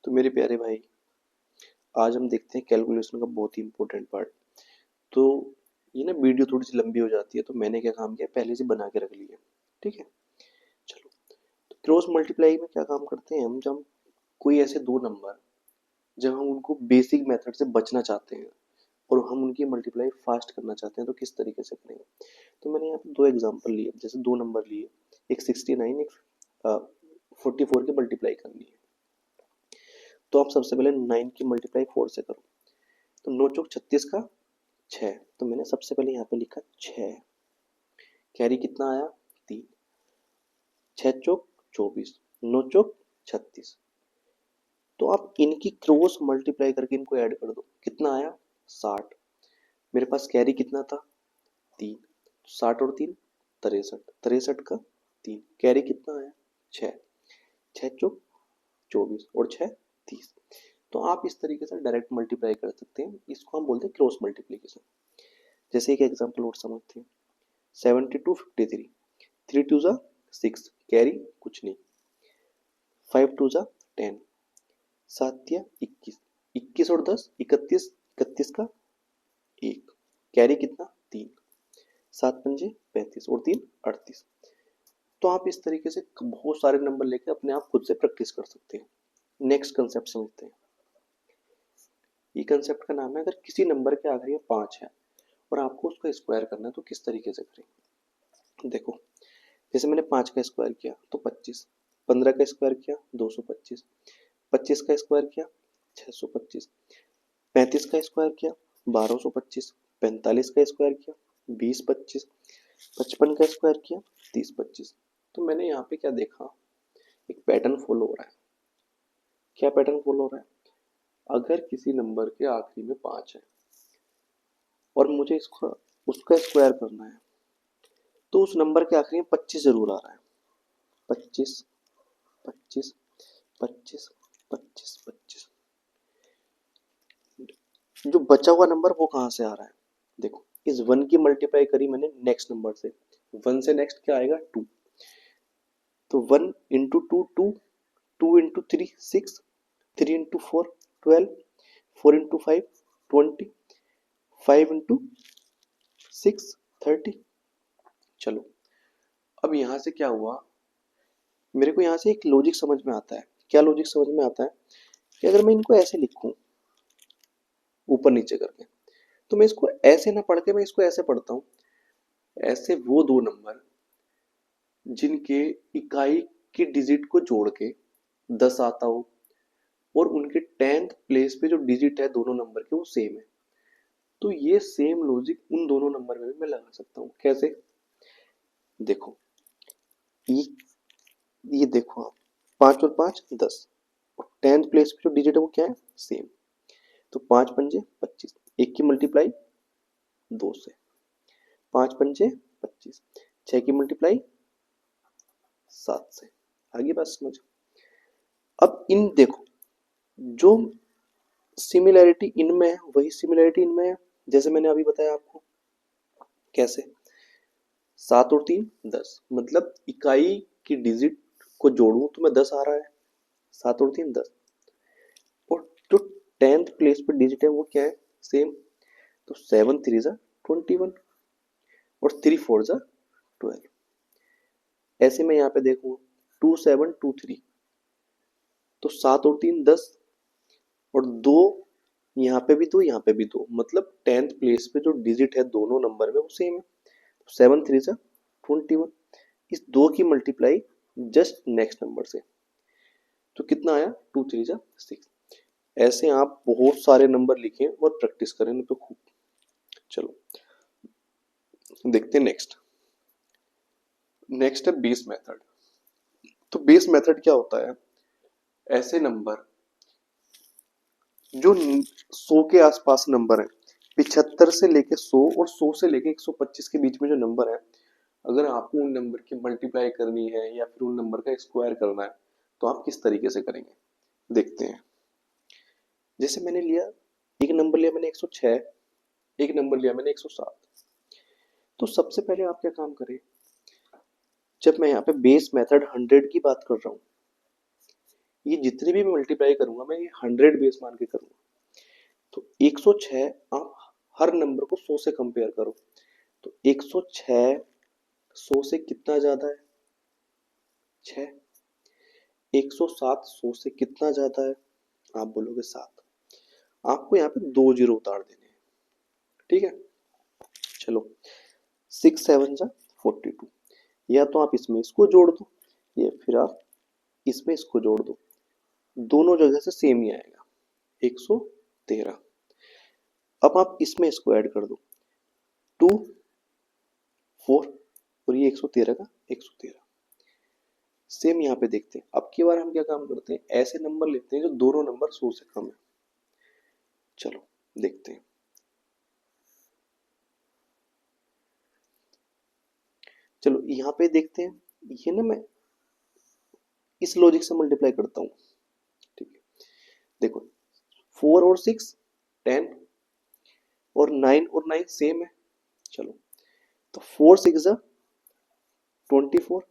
तो मेरे प्यारे भाई, आज हम देखते हैं कैलकुलेशन का बहुत ही इंपॉर्टेंट पार्ट। तो ये ना वीडियो थोड़ी सी लंबी हो जाती है, तो मैंने क्या काम किया, पहले से बना के रख लिया। ठीक है, चलो। तो क्रॉस मल्टीप्लाई में क्या काम करते हैं हम, जब कोई ऐसे दो नंबर, जब हम उनको बेसिक मेथड से बचना चाहते हैं और हम उनकी मल्टीप्लाई फास्ट करना चाहते हैं, तो किस तरीके से करेंगे। तो मैंने यहाँ पे दो एग्जांपल लिए, जैसे दो नंबर लिए, एक 69, एक 44 की मल्टीप्लाई करनी है। तो आप सबसे पहले 9 की मल्टीप्लाई 4 से करो। तो 9 चौक 36 का 6, तो मैंने सबसे पहले यहाँ पे लिखा 6। कैरी कितना आया, 3। 6 चौक 24, 9 चौक 36। तो आप इनकी क्रॉस मल्टीप्लाई करके इनको ऐड कर दो, कितना आया, 60। मेरे पास कैरी कितना था, 3। 60 और 3 63, 63 का 3, कैरी कितना आया, 6। 6 चौक 24 और 6 30। तो आप इस तरीके से डायरेक्ट मल्टीप्लाई कर सकते हैं, इसको हम बोलते हैं क्रॉस मल्टीप्लीकेशन। जैसे एक एग्जांपल और समझते हैं, 72 53, 3 टू जा 6, कैरी कुछ नहीं, 5 टू जा 10, 7 या 21, 21 और 10 31, 31 का 1, कैरी कितना, 3। 7 पंजे 35 और 3 38। तो आप इस तरीके से बहुत सारे नंबर लेके अपने आप खुद से प्रैक्टिस कर सकते हैं। नेक्स्ट कंसेप्ट समझते हैं। ये कंसेप्ट का नाम है, अगर किसी नंबर के आखिर में 5 है और आपको उसका स्क्वायर करना है, तो किस तरीके से करें। देखो, जैसे मैंने 5 का स्क्वायर किया तो 25, 15 का स्क्वायर किया 225, 25 का स्क्वायर किया 625, 35 का स्क्वायर किया 1225, 45 का स्क्वायर किया 2025, 55 का स्क्वायर किया 3025। तो मैंने यहाँ पे क्या देखा, एक पैटर्न फॉलो हो रहा है। क्या पैटर्न फॉलो हो रहा है, अगर किसी नंबर के आखिरी में 5 है और मुझे इसको उसका स्क्वायर करना है, तो उस नंबर के आखिरी में 25 जरूर आ रहा है। 25 25 25 25 25। जो बचा हुआ नंबर वो कहाँ से आ रहा है, देखो, इस 1 की मल्टीप्लाई करी मैंने नेक्स्ट नंबर से, 1 से नेक्स्ट क्या आएगा, 2। तो 1 into 2 2, 2 into 3 6, 3 into 4 12, 4 into 5 20, 5 into 6 30। चलो, अब यहाँ से क्या हुआ, मेरे को यहाँ से एक लॉजिक समझ में आता है। क्या लॉजिक समझ में आता है, कि अगर मैं इनको ऐसे लिखूं ऊपर नीचे करके, तो मैं इसको ऐसे ना पढ़ के मैं इसको ऐसे पढ़ता हूँ। ऐसे वो दो नंबर जिनके इकाई की डिजिट को जोड़ के 10 आता हो और उनके 10th प्लेस पे जो डिजिट है दोनों नंबर के वो सेम है, तो ये सेम लॉजिक उन दोनों नंबर में भी मैं लगा सकता हूँ। कैसे, देखो, ये देखो आप, 5 और 5 10, और 10th प्लेस पे जो डिजिट है वो क्या है, सेम। तो 5 पंजे 25, एक की मल्टीप्लाई 2 से, 5 पंजे 25, 6 की मल्टीप्लाई 7 से। आगे बात समझ। अब इन देखो, जो सिमिलैरिटी इनमें है वही सिमिलैरिटी इनमें है, जैसे मैंने अभी बताया आपको। कैसे, 7 और 3 10, मतलब इकाई की डिजिट को जोड़ूं तो मैं 10 आ रहा है, 7 और 3 10। और जो 10th प्लेस पे डिजिट है वो क्या है, सेम। तो 7 3 जा 21 और 3 4 जा 12। ऐसे में यहाँ पे देखूँ 2 7 2 3, तो 7 और 3 10, और 2 यहाँ पे भी 2, यहाँ पे भी 2, मतलब 10th प्लेस पे जो डिजिट है दोनों नंबर में वो सेम है। 7 3 जा 21, इस 2 की मल्टीप्लाई जस्ट नेक्स्ट नंबर से, तो कितना आया, 2 3 जा 6। ऐसे आप बहुत सारे नंबर लिखें और प्रैक्टिस करें तो खूब। चलो देखते हैं नेक्स्ट। नेक्स्ट है बेस मेथड। तो बेस मेथड क्या होता है, ऐसे नंबर जो 100 के आसपास नंबर है, 75 से लेके 100 और 100 से लेके 125 के बीच में जो नंबर है, अगर आपको उन नंबर की मल्टीप्लाई करनी है या फिर उन नंबर का स्क्वायर करना है, तो आप किस तरीके से करेंगे, देखते हैं। जैसे मैंने लिया, एक नंबर लिया मैंने 106, एक नंबर लिया मैंने 107। तो सबसे पहले आप क्या काम करें, जब मैं यहाँ पे बेस मेथड 100 की बात कर रहा हूँ, ये जितने भी मल्टीप्लाई करूंगा मैं ये 100 बेस मान के करूंगा। तो 106 आप हर नंबर को 100 से कंपेयर करो। तो 106 100 से कितना ज्यादा है? 6। 107 100 से कितना ज्यादा है? आप बोलोगे 7। आपको यहाँ पे 2 जीरो उतार देने हैं। ठीक है, चलो 6 7 जा 42। या तो आप इसमें इसको जोड़ दो या फिर आप इसमें इसको जोड़ दो, दोनों जगह से सेम ही आएगा 113। अब आप इसमें इसको ऐड कर दो 2 4 और ये 113 का 113 सेम यहाँ पे देखते हैं। अब की बार हम क्या काम करते हैं, ऐसे नंबर लेते हैं जो दोनों नंबर 100 से कम है। चलो देखते हैं। चलो यहाँ पे देखते हैं, ये ना मैं इस लॉजिक से मल्टीप्लाई करता हूँ। ठीक है, देखो 4 और 6 10 और 9 और 9 सेम है। चलो तो 4 6 जा 24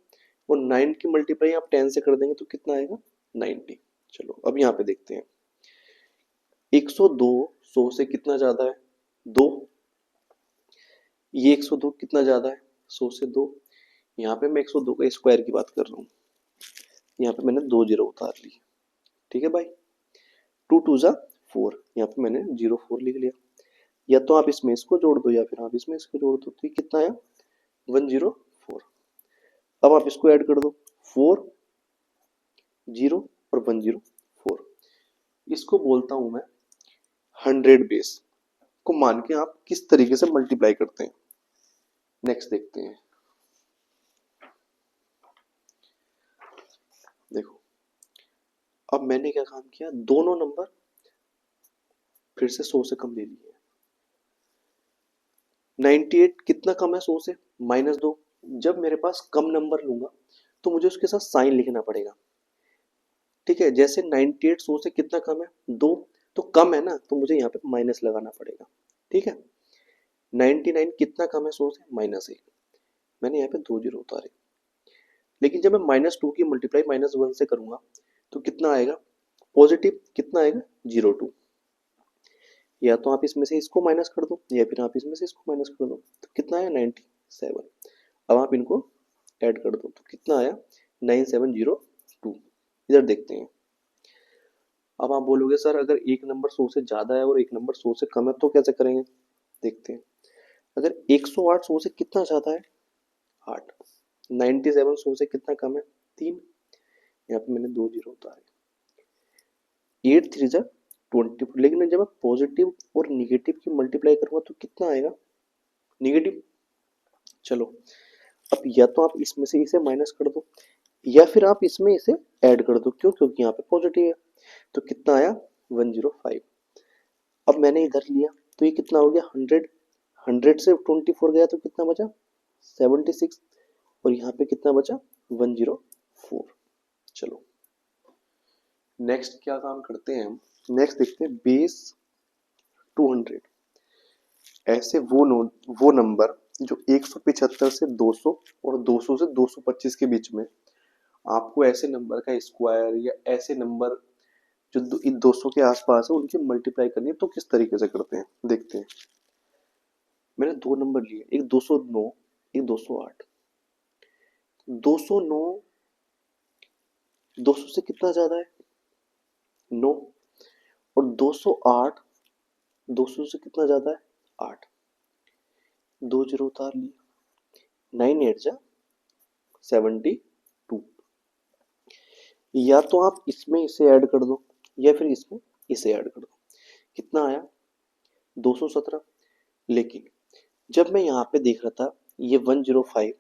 और 9 की मल्टीप्लाई आप 10 से कर देंगे तो कितना आएगा 90। चलो अब यहाँ पे देखते हैं 102 100 से कितना ज्यादा है 2। ये 102 कितना ज्यादा है 100 से 2। यहाँ पे मैं 102 का स्क्वायर की बात कर रहा हूँ। यहाँ पे मैंने 2 जीरो उतार ली। ठीक है भाई, 2 2 जा 4, यहाँ पे मैंने 04 लिख लिया। या तो आप इसमें इसको जोड़ दो या फिर आप इसमें इसको जोड़ दो, तो ये कितना आया 104। अब आप इसको ऐड कर दो 4 0 और 104। इसको बोलता हूं मैं 100 बेस को मान के आप किस तरीके से मल्टीप्लाई करते हैं। नेक्स्ट देखते हैं। देखो अब मैंने क्या काम किया, दोनों नंबर फिर से 100 से कम ले लिए। 98 कितना कम है 100 से -2। जब मेरे पास कम नंबर लूंगा तो मुझे उसके साथ साइन लिखना पड़ेगा। ठीक है, जैसे 98 100 से कितना कम है 2, तो कम है ना, तो मुझे यहाँ पे माइनस लगाना पड़ेगा। ठीक है, 99 कितना कम है 100 से -1। मैंने यहाँ पे 2 जीरो उतारे। लेकिन जब मैं -2 की मल्टीप्लाई -1 से करूंगा तो कितना आएगा पॉजिटिव, कितना आएगा 02। या तो आप इसमें से इसको माइनस कर दो या फिर आप इसमें से इसको माइनस कर दो, तो कितना आया 97। अब आप इनको ऐड कर दो तो कितना आया 9702। इधर देखते हैं। अब आप बोलोगे सर अगर एक नंबर 100 से ज्यादा है और एक नंबर 100 से कम है तो कैसे करेंगे। देखते हैं, अगर 108 100 से कितना ज्यादा है 8, 97 100 से कितना कम है 3। यहाँ पे मैंने 2 जीरो उतारे। 8 3 जा 24। लेकिन जब मैं पॉजिटिव और निगेटिव की मल्टीप्लाई करूंगा तो कितना आएगा निगेटिव। चलो अब या तो आप इसमें से इसे माइनस कर दो या फिर आप इसमें इसे ऐड कर दो, क्यों, क्योंकि यहाँ पे पॉजिटिव है। तो कितना आया 105। अब मैंने इधर लिया तो ये कितना हो गया 100। 100 से 24 गया तो कितना बचा 76 और यहाँ पे कितना बचा 104। चलो नेक्स्ट क्या काम करते हैं हम, नेक्स्ट देखते हैं बेस 200। ऐसे वो नंबर जो 175 से 200 और 200 से 225 के बीच में, आपको ऐसे नंबर का स्क्वायर या ऐसे नंबर जो इन 200 के आसपास है उनकी मल्टीप्लाई करनी है तो किस तरीके से करते हैं देखते हैं। मैंने दो नंबर लिए, एक 209 एक 208। 209 200 से कितना ज्यादा है 9 और 208 200 से कितना ज्यादा है 8। 2 जीरो उतार लिए, 9 8 जा 72। या तो आप इसमें इसे ऐड कर दो या फिर इसमें इसे ऐड कर दो, कितना आया 217। लेकिन जब मैं यहाँ पे देख रहा था ये 105,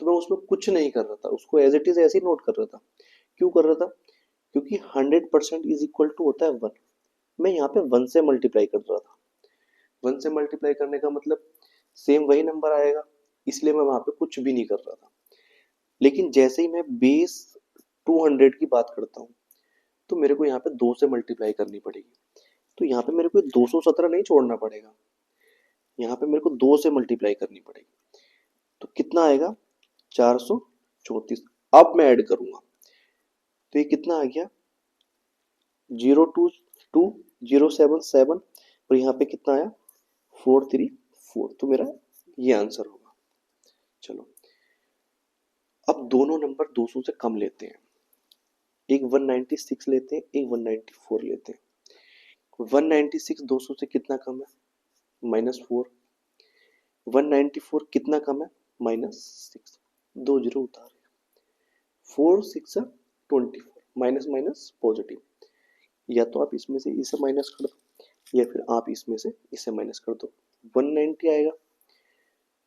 तो मैं उसमें कुछ नहीं कर रहा था, उसको एज इट इज ऐसे ही नोट कर रहा था। क्यों कर रहा था, क्योंकि 100% इज इक्वल टू होता है 1। मैं यहाँ पे 1 से मल्टीप्लाई कर रहा था। 1 से मल्टीप्लाई करने का मतलब सेम वही नंबर आएगा, इसलिए मैं वहां पे कुछ भी नहीं कर रहा था। लेकिन जैसे ही मैं बेस 200 की बात करता हूँ तो मेरे को यहाँ पे 2 से मल्टीप्लाई करनी पड़ेगी। तो यहाँ पे मेरे को 217 नहीं छोड़ना पड़ेगा, यहाँ पे मेरे को 2 से मल्टीप्लाई करनी पड़ेगी। तो कितना आएगा 434। अब मैं ऐड करूंगा तो ये कितना आ गया 022 077 और यहाँ पे कितना आया 434। तो मेरा ये आंसर होगा। चलो अब दोनों नंबर 200 से कम लेते हैं, एक 196 लेते हैं, एक 194 लेते हैं। 196 200 से कितना कम है, -4। 194 कितना कम है, -6। 2 जीरो उतारे, 4 6 24, माइनस माइनस पॉजिटिव। या तो आप इसमें से इसे माइनस कर दो या फिर आप इसमें से इसे माइनस कर दो, 190 आएगा।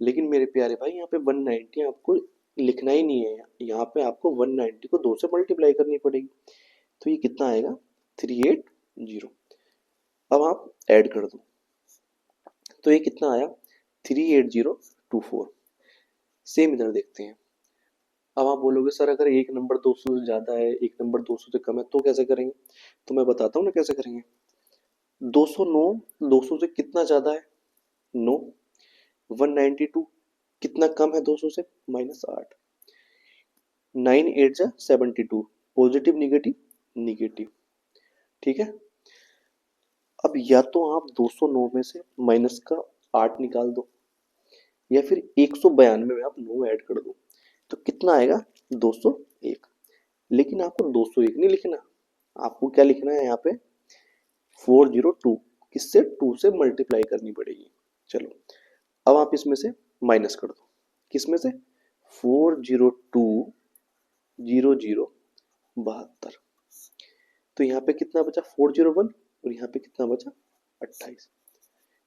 लेकिन मेरे प्यारे भाई यहाँ पे 190 आपको लिखना ही नहीं है, यहाँ पे आपको 190 को 2 से मल्टीप्लाई करनी पड़ेगी। तो ये कितना आएगा 380। अब आप ऐड कर दो तो ये कितना आया 38024। सेम इधर देखते हैं। अब आप बोलोगे सर अगर एक नंबर 200 से ज्यादा है, एक नंबर 200 से कम है तो कैसे करेंगे? तो मैं बताता हूँ ना कैसे करेंगे। 209 200 से कितना ज्यादा है, 9। 192 कितना कम है 200 से, -8। 9 8 जा 72, पॉजिटिव निगेटिव निगेटिव। ठीक है। अब या तो आप 209 में से माइनस का 8 निकाल दो या फिर 192 में आप 9 ऐड कर दो, तो कितना आएगा 201। लेकिन आपको 201 नहीं लिखना, आपको क्या लिखना है यहाँ पे 402, किससे 2 से मल्टीप्लाई करनी पड़ेगी। चलो अब आप इसमें से माइनस कर दो, किसमें से 402 00 72। तो यहाँ पे कितना बचा 401 और यहाँ पे कितना बचा 28।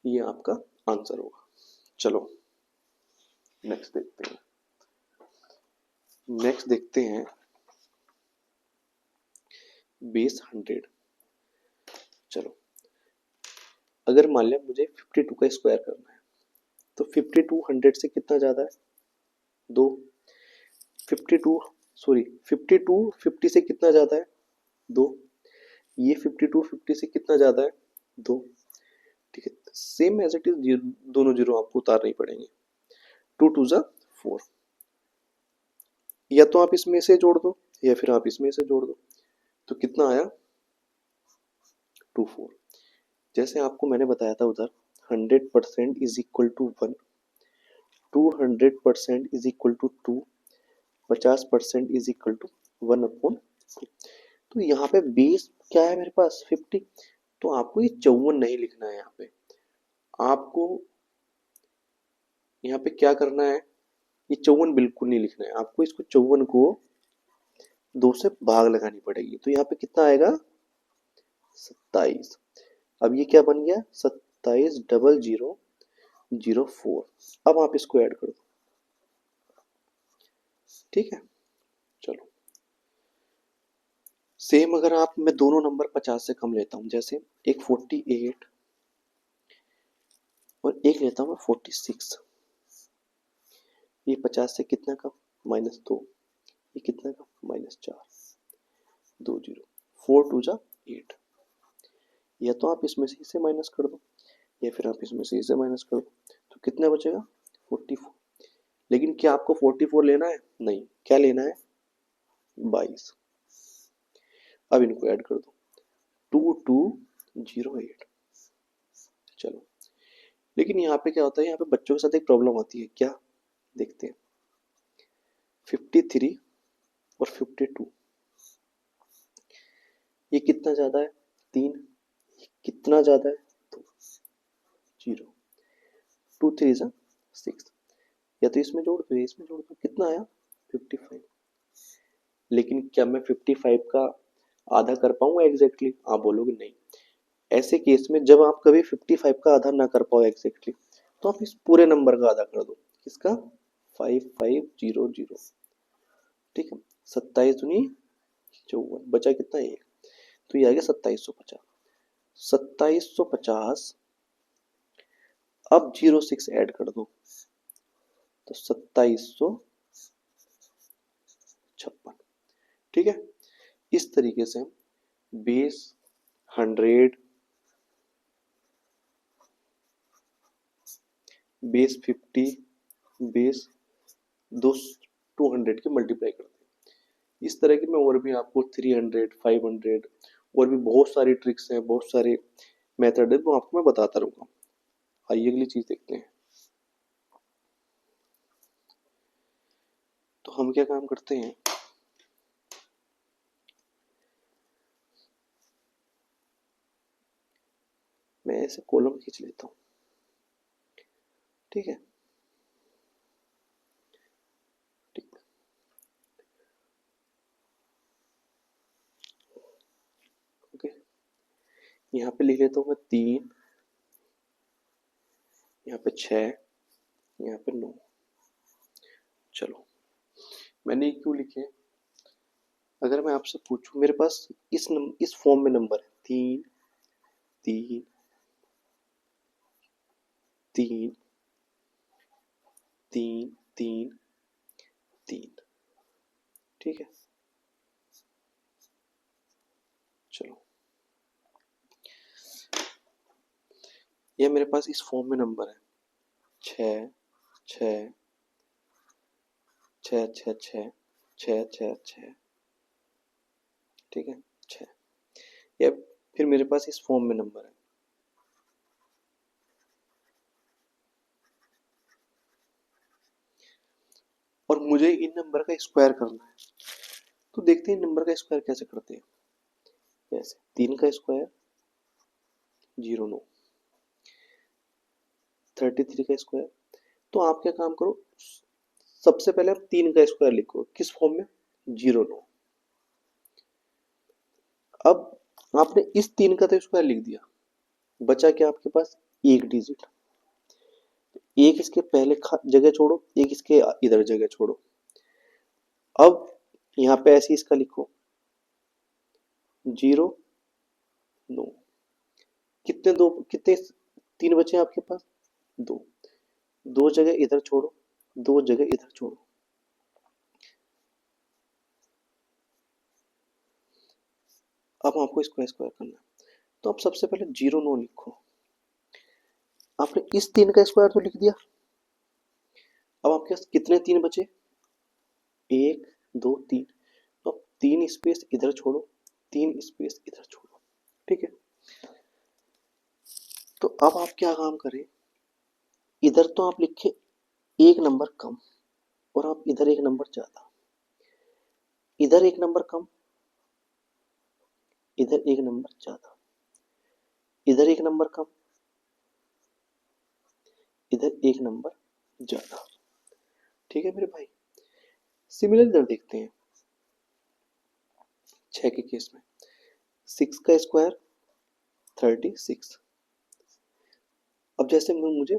ये आपका आंसर होगा। चलो नेक्स्ट देखते हैं। नेक्स्ट देखते हैं बेस 100। चलो अगर मान लिया मुझे 52 का स्क्वायर करना है तो 52 100 से कितना ज्यादा है 2। 52 सॉरी 52 50 से कितना ज्यादा है 2। ये 52 50 से कितना ज्यादा है 2। ठीक है, सेम एज इट इज दोनों जीरो आपको उतारने ही पड़ेंगे। 2 2 जा 4। या तो आप इसमें से जोड़ दो या फिर आप इसमें से जोड़ दो, तो कितना आया 24। जैसे आपको मैंने बताया था उधर 100% is equal to 1, 200% is equal to 2, 50% is equal to 1/2। तो यहाँ पे बेस क्या है मेरे पास 50, तो आपको ये 54 नहीं लिखना है। यहाँ पे आपको यहाँ पे क्या करना है, ये 54 बिल्कुल नहीं लिखना है आपको, इसको 54 को 2 से भाग लगानी पड़ेगी। तो यहाँ पे कितना आएगा 27। अब ये क्या बन गया 270004। अब आप इसको ऐड कर दो। ठीक है। चलो सेम अगर आप मैं दोनों नंबर 50 से कम लेता हूं, जैसे एक 48 और एक लेता हूं मैं 46। ये 50 से कितना कम -2, ये कितना कम -4, 2 जीरो, 4 2 जा 8। या तो आप इसमें से इसे माइनस कर दो या फिर आप इसमें से इसे माइनस कर दो, तो कितना बचेगा 44। लेकिन क्या आपको 44 लेना है, नहीं, क्या लेना है 22। अब इनको ऐड कर दो 2208। चलो लेकिन यहाँ पे क्या होता है, यहाँ पे बच्चों के साथ एक प्रॉब्लम आती है, क्या देखते हैं। 53 और 52 ये कितना ज्यादा है 3, कितना ज्यादा है 2, 0, 2 3 जा 6। या तो इसमें जोड़ दो या इसमें जोड़ दो, कितना आया 55। लेकिन क्या मैं 55 का आधा कर पाऊंगा एग्जैक्टली? आप बोलोगे नहीं। ऐसे केस में जब आप कभी 55 का आधा ना कर पाओ एग्जैक्टली, तो आप इस पूरे नंबर का आधा कर दो। किसका 5500। ठीक है, 27 दूनी 54, बचा कितना 1, तो ये आ गया 2750। 2750। अब 06 ऐड कर दो तो 2756। ठीक है, इस तरीके से हम बेस 100, बेस 50, बेस 200 की मल्टीप्लाई करते हैं। इस तरह की मैं और भी आपको 300 500 और भी बहुत सारी ट्रिक्स हैं, बहुत सारे मेथड है, वो आपको मैं बताता रहूंगा। आइए अगली चीज देखते हैं। तो हम क्या काम करते हैं, मैं ऐसे कॉलम खींच लेता हूँ, ठीक है। ठीक, ओके। यहाँ पे लिख लेता हूँ मैं 3, यहाँ पे 6, यहाँ पे 9। चलो, मैंने ये क्यों लिखे? अगर मैं आपसे पूछूं, मेरे पास इस फॉर्म में नंबर है 3, 3, 3, 3, 3, 3, ठीक है। चलो, ये मेरे पास इस फॉर्म में नंबर है 6, 6, 6, 6, 6, 6, 6, 6, ठीक है, 6। या फिर मेरे पास इस फॉर्म में नंबर है, और मुझे इन नंबर का स्क्वायर करना है। तो देखते हैं इन नंबर का स्क्वायर कैसे करते हैं। कैसे? 3 का स्क्वायर 09, 33 का स्क्वायर। तो आप क्या काम करो, सबसे पहले आप 3 का स्क्वायर लिखो, किस फॉर्म में? 09। अब आपने इस 3 का तो स्क्वायर लिख दिया, बचा क्या आपके पास? एक डिजिट। एक इसके पहले जगह छोड़ो, एक इसके इधर जगह छोड़ो। अब यहाँ पे ऐसे इसका लिखो 09। कितने दो, कितने 3 बचे हैं आपके पास? दो। दो जगह इधर छोड़ो, दो जगह इधर छोड़ो। अब आपको इसको स्क्वायर करना है, तो आप सबसे पहले 09 लिखो। आपने इस 3 का स्क्वायर तो लिख दिया। अब आपके पास कितने 3 बचे? एक, दो, तीन। तो अब 3 स्पेस इधर छोड़ो, 3 स्पेस इधर छोड़ो, ठीक है। तो अब आप क्या काम करें, इधर तो आप लिखे एक नंबर कम, और आप इधर एक नंबर ज्यादा। इधर एक नंबर कम, इधर एक नंबर ज्यादा। इधर एक नंबर कम, इधर एक नंबर ज्यादा, ठीक है मेरे भाई। सिमिलर इधर देखते हैं 6 के केस में। 6 का स्क्वायर 36। अब जैसे मुझे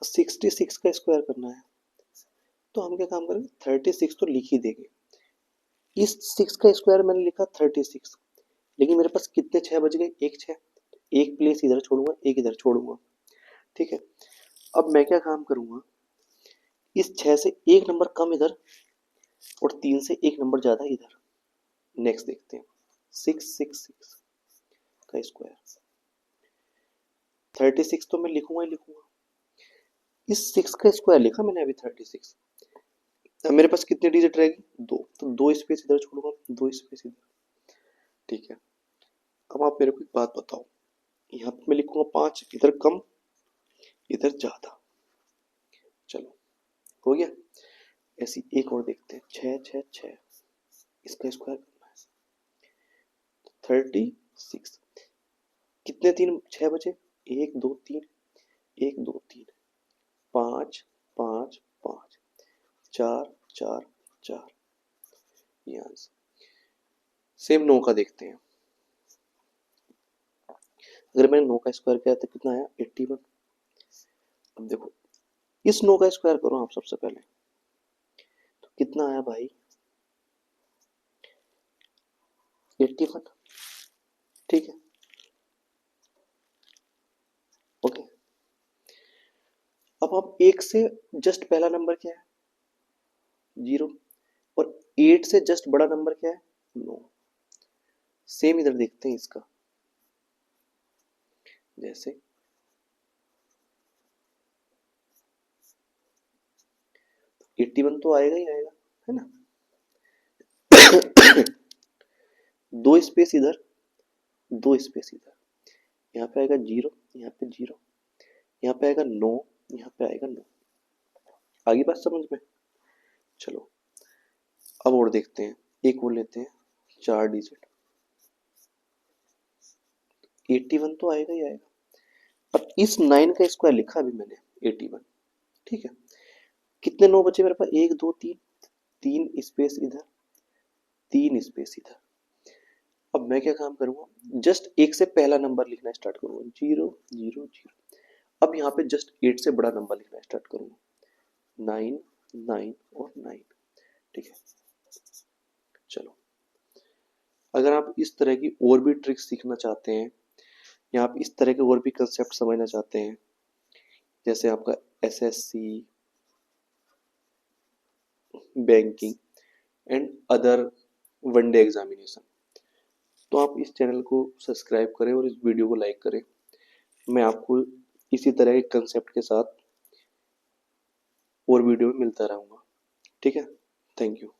66 का स्क्वायर करना है, तो हम क्या काम करेंगे, 36 तो लिख ही देंगे। इस 6 का स्क्वायर मैंने लिखा 36, लेकिन मेरे पास कितने 6 बच गए? एक 6। एक प्लेस इधर छोड़ूंगा, एक इधर छोड़ूंगा, ठीक है। अब मैं क्या काम करूंगा, इस 6 से एक नंबर कम इधर, और 3 से एक नंबर ज्यादा इधर। नेक्स्ट देखते हैं 666 का स्क्वायर। 36 तो मैं लिखूंगा ही लिखूंगा। इस 6 का स्क्वायर लिखा मैंने अभी 36। अब मेरे पास कितनी डिजिट रहेगी? दो, तो दो स्पेस इधर छोड़ूंगा, दो स्पेस इधर, ठीक है। अब आप मेरे को एक बात बताओ, यहाँ पे मैं लिखूंगा 5, इधर कम इधर ज्यादा। चलो, हो गया। ऐसी एक और देखते हैं 6, 6, 6, इसका स्क्वायर करना है 36। कितने 3 6 बचे? एक, दो, तीन, एक, दो, तीन, 5, 5, 5, 4, 4, 4, ये आंसर। सेम 9 का देखते हैं। अगर मैंने 9 का स्क्वायर किया तो कितना आया? 81। अब देखो, इस 9 का स्क्वायर करो आप सबसे पहले, तो कितना आया भाई? 81, ठीक है, ओके। अब आप एक से जस्ट पहला नंबर क्या है? 0। और 8 से जस्ट बड़ा नंबर क्या है? 9। सेम इधर देखते हैं इसका, जैसे 81 तो आएगा ही आएगा, है ना। दो स्पेस इधर, 2 स्पेस इधर, यहाँ पे आएगा 0, यहाँ पे 0, यहाँ पे आएगा 9, यहाँ पे आएगा 9। आगे बात समझ में? चलो अब और देखते हैं, एक और लेते हैं 4 डिजिट, 81 तो आएगा ही आएगा। अब इस 9 का स्क्वायर लिखा अभी मैंने 81, ठीक है। कितने 9 बचे मेरे पास? 1 2 3, 3 स्पेस इधर, 3 स्पेस इधर। अब मैं क्या काम करूंगा, जस्ट एक से पहला नंबर लिखना स्टार्ट करूंगा, 0 0 0। अब यहाँ पे जस्ट 8 से बड़ा नंबर लिखना स्टार्ट करूंगा, 9 9 और 9, ठीक है। चलो अगर आप इस तरह की और भी ट्रिक्स सीखना चाहते हैं या आप इस तरह के और भी कंसेप्ट समझना चाहते हैं, जैसे आपका SSC, banking and other one day examination, तो आप इस चैनल को सब्सक्राइब करें और इस वीडियो को लाइक करें। मैं आपको इसी तरह के कंसेप्ट के साथ और वीडियो में मिलता रहूँगा, ठीक है। Thank you.